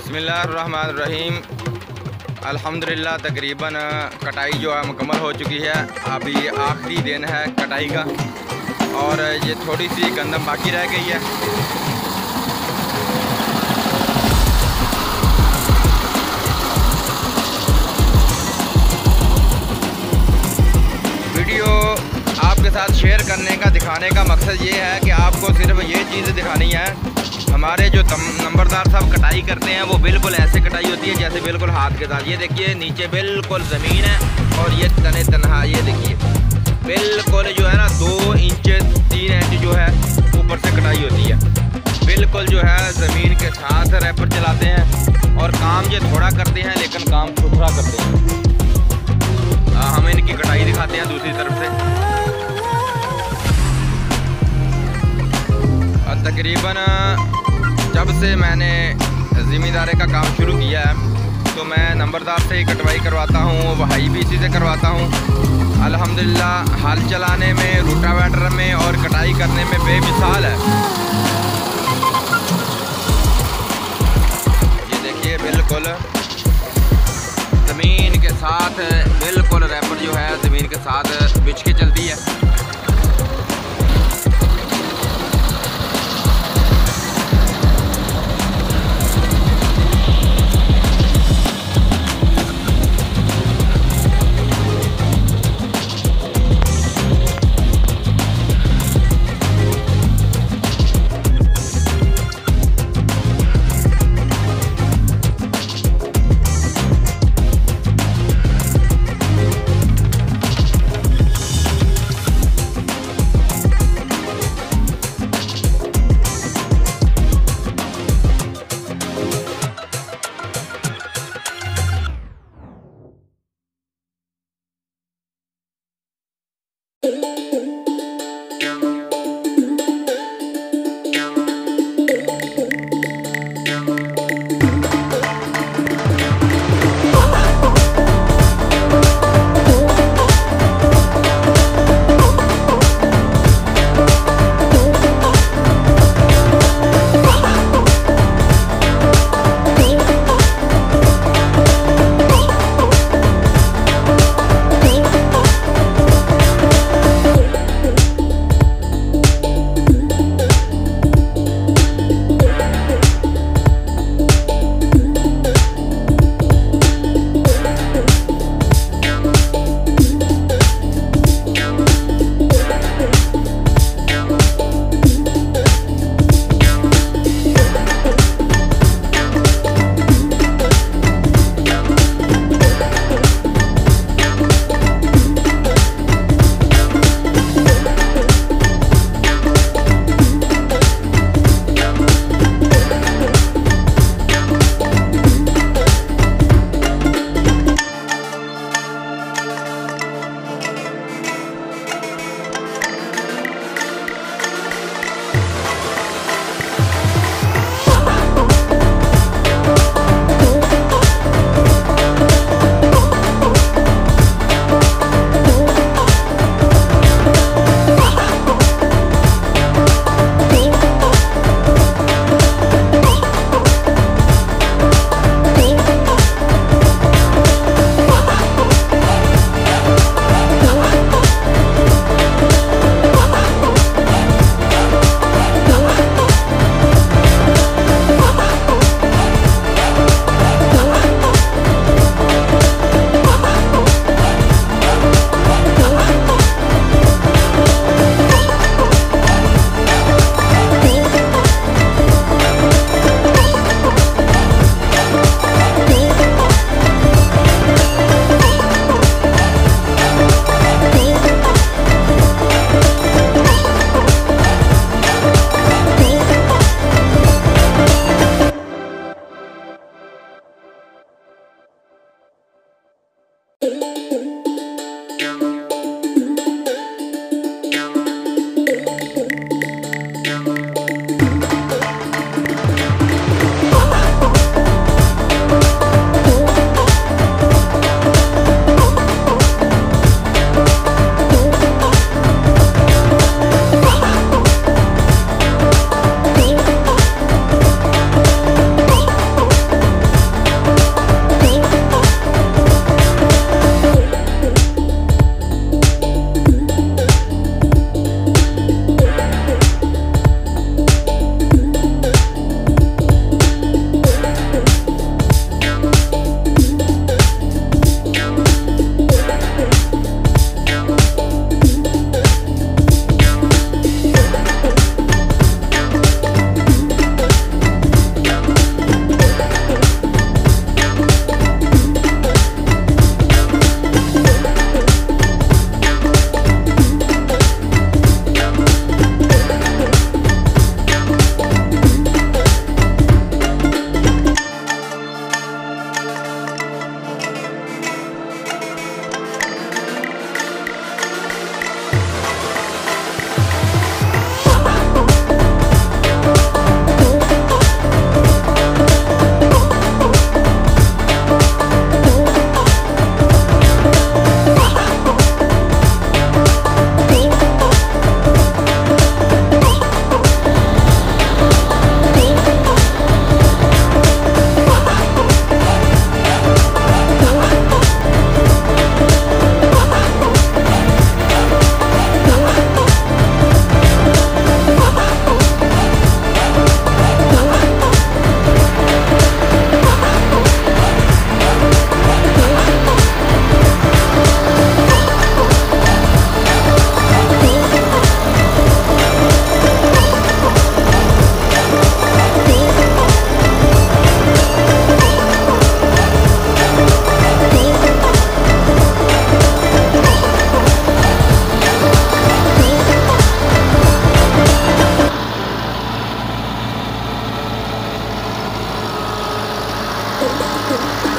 बिस्मिल्लाहिर्रहमानिर्रहीम। अल्हम्दुलिल्लाह तकरीबन कटाई जो है मुकम्मल हो चुकी है। अभी आखिरी दिन है कटाई का और ये थोड़ी सी गंदम बाकी रह गई है। वीडियो आपके साथ शेयर करने का, दिखाने का मकसद ये है कि आपको सिर्फ ये चीज़ दिखानी है। हमारे जो नंबरदार साहब कटाई करते हैं वो बिल्कुल ऐसे कटाई होती है जैसे बिल्कुल हाथ के साथ। ये देखिए नीचे बिल्कुल ज़मीन है और ये तने तनहा, ये देखिए बिल्कुल जो है ना 2 इंच 3 इंच जो है ऊपर से कटाई होती है। बिल्कुल जो है ज़मीन के साथ रैपर चलाते हैं और काम ये थोड़ा करते हैं लेकिन काम सुथरा करते हैं। हम इनकी कटाई दिखाते हैं दूसरी तरफ से। तकरीबन जब से मैंने ज़िम्मेदारी का काम शुरू किया है तो मैं नंबरदार से ही कटवाई करवाता हूँ, वहाई भी इसी से करवाता हूँ। अल्हम्दुलिल्लाह हल चलाने में, रोटावेटर में और कटाई करने में बेमिसाल है। ये देखिए बिल्कुल ज़मीन के साथ बिल्कुल रैपर जो है ज़मीन के साथ बिछ के चलती है। थी।